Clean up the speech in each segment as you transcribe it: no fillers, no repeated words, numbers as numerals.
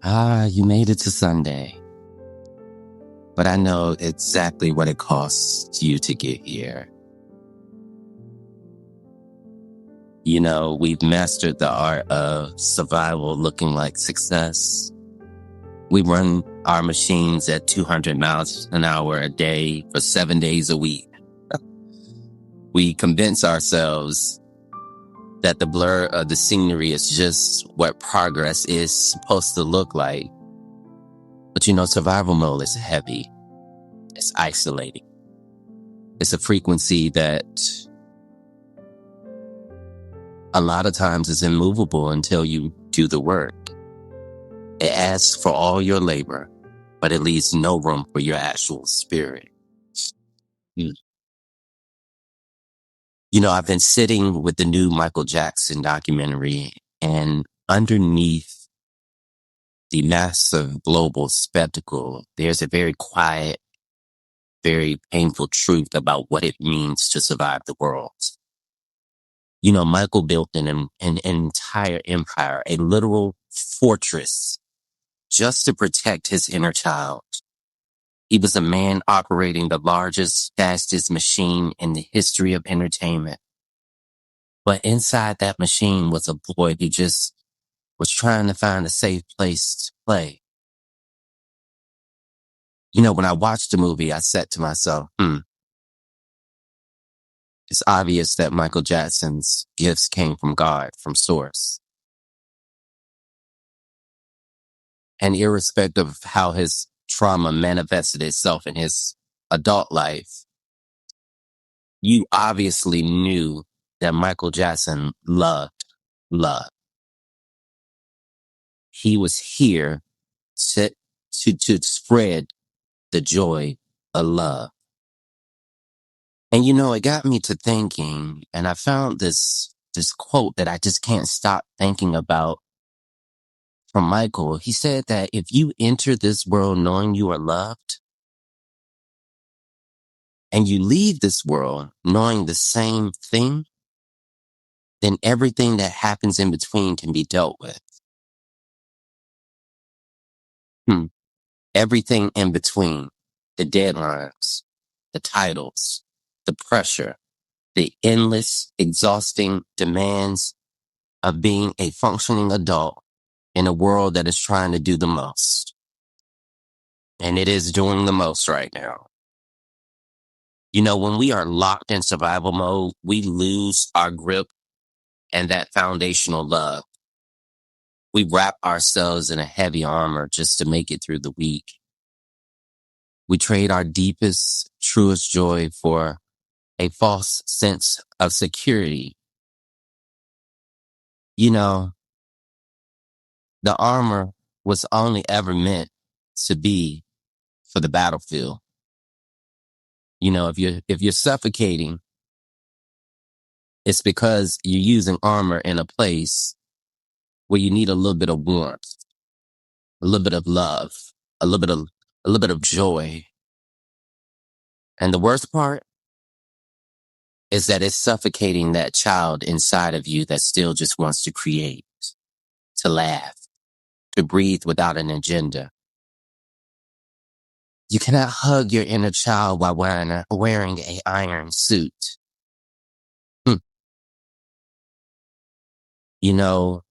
You made it to Sunday, but I know exactly what it costs you to get here. You know, we've mastered the art of survival looking like success. We run our machines at 200 miles an hour a day for 7 days a week. We convince ourselves that the blur of the scenery is just what progress is supposed to look like. But you know, survival mode is heavy. It's isolating. It's a frequency that a lot of times is immovable until you do the work. It asks for all your labor, but it leaves no room for your actual spirit. Mm. You know, I've been sitting with the new Michael Jackson documentary, and underneath the massive global spectacle, there's a very quiet, very painful truth about what it means to survive the world. You know, Michael built an entire empire, a literal fortress, just to protect his inner child. He was a man operating the largest, fastest machine in the history of entertainment. But inside that machine was a boy who just was trying to find a safe place to play. You know, when I watched the movie, I said to myself, it's obvious that Michael Jackson's gifts came from God, from source. And irrespective of how his trauma manifested itself in his adult life, you obviously knew that Michael Jackson loved love. He was here to, to spread the joy of love. And you know, it got me to thinking, and I found this quote that I just can't stop thinking about from Michael. He said that if you enter this world knowing you are loved, and you leave this world knowing the same thing, then everything that happens in between can be dealt with. Hmm. Everything in between, the deadlines, the titles, the pressure, the endless, exhausting demands of being a functioning adult in a world that is trying to do the most. And it is doing the most right now. You know, when we are locked in survival mode, we lose our grip and that foundational love. We wrap ourselves in a heavy armor just to make it through the week. We trade our deepest, truest joy for a false sense of security. You know, the armor was only ever meant to be for the battlefield. You know, if you're suffocating, it's because you're using armor in a place where you need a little bit of warmth, a little bit of love, a little bit of a little bit of joy. And the worst part is that it's suffocating that child inside of you that still just wants to create, to laugh, to breathe without an agenda. You cannot hug your inner child while wearing a iron suit. Hmm. You know,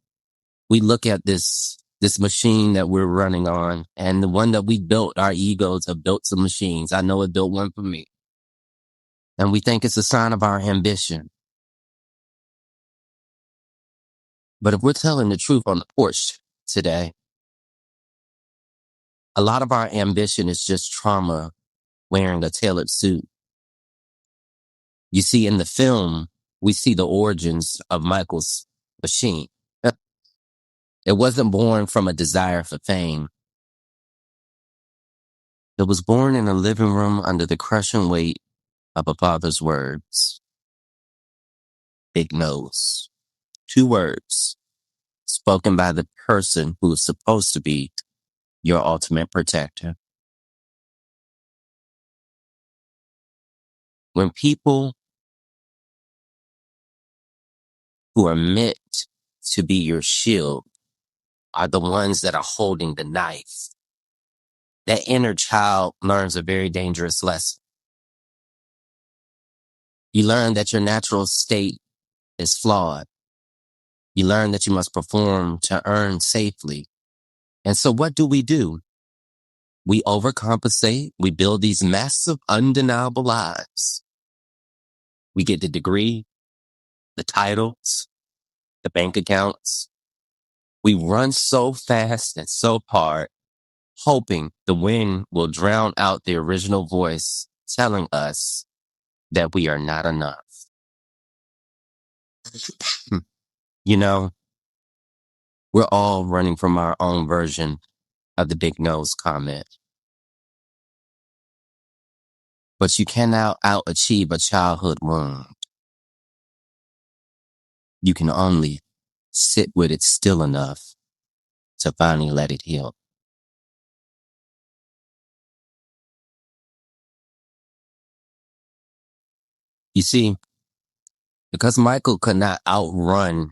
we look at this machine that we're running on, and the one that we built, our egos have built some machines. I know it built one for me. And we think it's a sign of our ambition. But if we're telling the truth on the porch today, a lot of our ambition is just trauma wearing a tailored suit. You see, in the film, we see the origins of Michael's machine. It wasn't born from a desire for fame. It was born in a living room under the crushing weight of a father's words. Big nose. 2 words spoken by the person who is supposed to be your ultimate protector. When people who are meant to be your shield are the ones that are holding the knife. That inner child learns a very dangerous lesson. You learn that your natural state is flawed. You learn that you must perform to earn safely. And so what do? We overcompensate. We build these massive, undeniable lives. We get the degree, the titles, the bank accounts. We run so fast and so hard, hoping the wind will drown out the original voice telling us that we are not enough. You know, we're all running from our own version of the big nose comment. But you cannot out-achieve a childhood wound. You can only sit with it still enough to finally let it heal. You see, because Michael could not outrun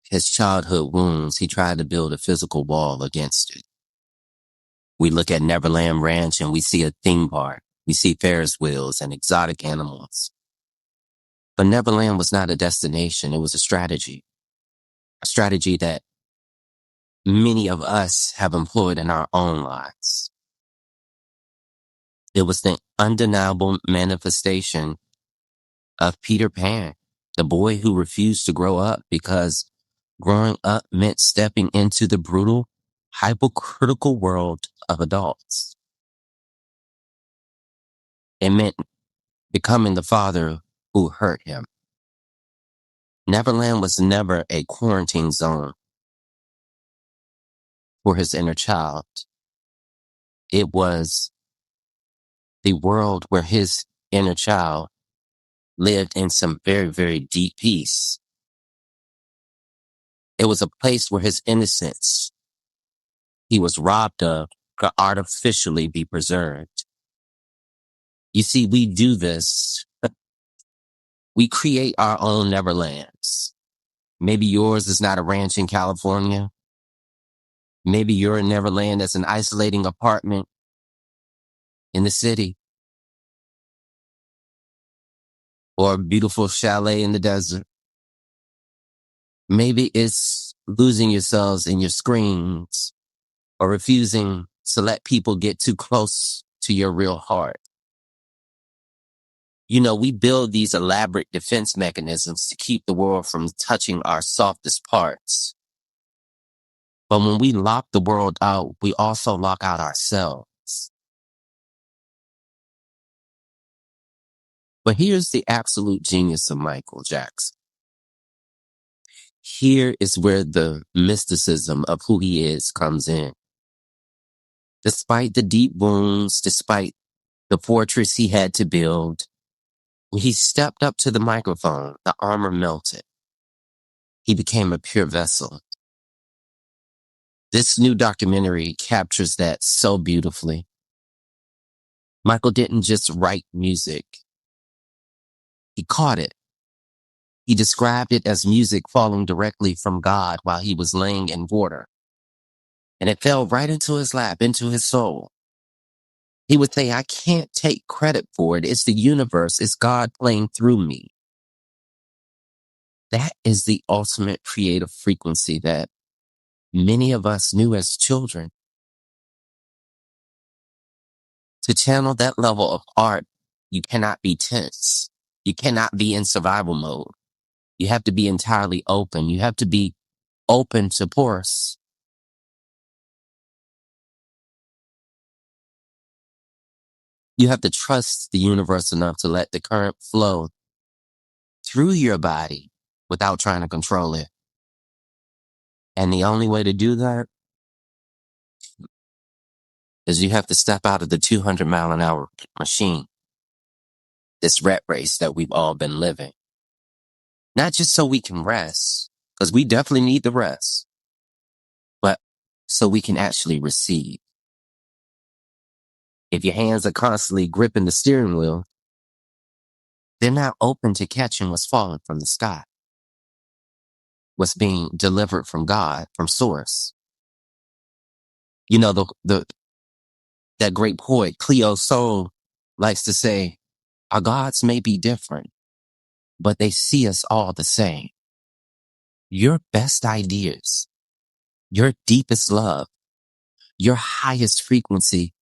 his childhood wounds, he tried to build a physical wall against it. We look at Neverland Ranch and we see a theme park. We see Ferris wheels and exotic animals. But Neverland was not a destination. It was a strategy that many of us have employed in our own lives. It was the undeniable manifestation of Peter Pan, the boy who refused to grow up because growing up meant stepping into the brutal, hypocritical world of adults. It meant becoming the father who hurt him. Neverland was never a quarantine zone for his inner child. It was the world where his inner child lived in some very, very deep peace. It was a place where his innocence he was robbed of could artificially be preserved. You see, we do this. We create our own Neverlands. Maybe yours is not a ranch in California. Maybe your Neverland is an isolating apartment in the city or a beautiful chalet in the desert. Maybe it's losing yourselves in your screens or refusing to let people get too close to your real heart. You know, we build these elaborate defense mechanisms to keep the world from touching our softest parts. But when we lock the world out, we also lock out ourselves. But here's the absolute genius of Michael Jackson. Here is where the mysticism of who he is comes in. Despite the deep wounds, despite the fortress he had to build, when he stepped up to the microphone, the armor melted. He became a pure vessel. This new documentary captures that so beautifully. Michael didn't just write music. He caught it. He described it as music falling directly from God while he was laying in water. And it fell right into his lap, into his soul. He would say, I can't take credit for it. It's the universe. It's God playing through me. That is the ultimate creative frequency that many of us knew as children. To channel that level of art, you cannot be tense. You cannot be in survival mode. You have to be entirely open. You have to be open to porous. You have to trust the universe enough to let the current flow through your body without trying to control it. And the only way to do that is you have to step out of the 200-mile-an-hour machine, this rat race that we've all been living. Not just so we can rest, because we definitely need the rest, but so we can actually receive. If your hands are constantly gripping the steering wheel, they're not open to catching what's falling from the sky. what's being delivered from God, from source. You know, that great poet, Cleo Sol, likes to say, our gods may be different, but they see us all the same. Your best ideas, your deepest love, your highest frequency,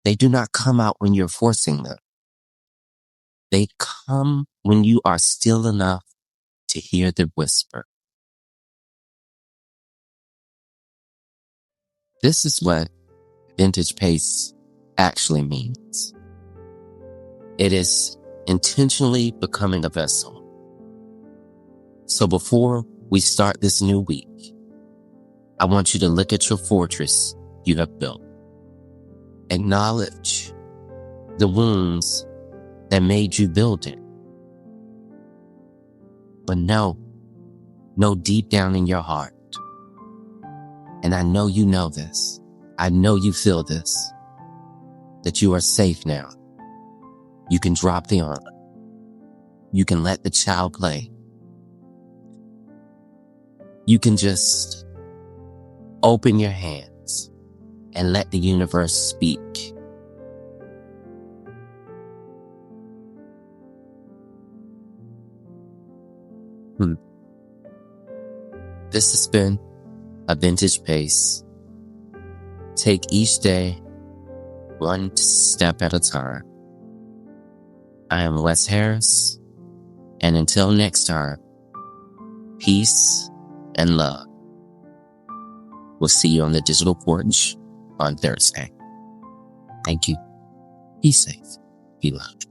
they do not come out when you're forcing them. They come when you are still enough to hear the whisper. This is what vintage pace actually means. It is intentionally becoming a vessel. So before we start this new week, I want you to look at your fortress you have built. Acknowledge the wounds that made you build it. But know deep down in your heart, and I know you know this, I know you feel this, that you are safe now. You can drop the armor. You can let the child play. You can just open your hands and let the universe speak. This has been a vintage pace. Take each day one step at a time. I am Wes Harris, and until next time, peace and love. We'll see you on the digital porch on Thursday. Thank you. Be safe. Be loved.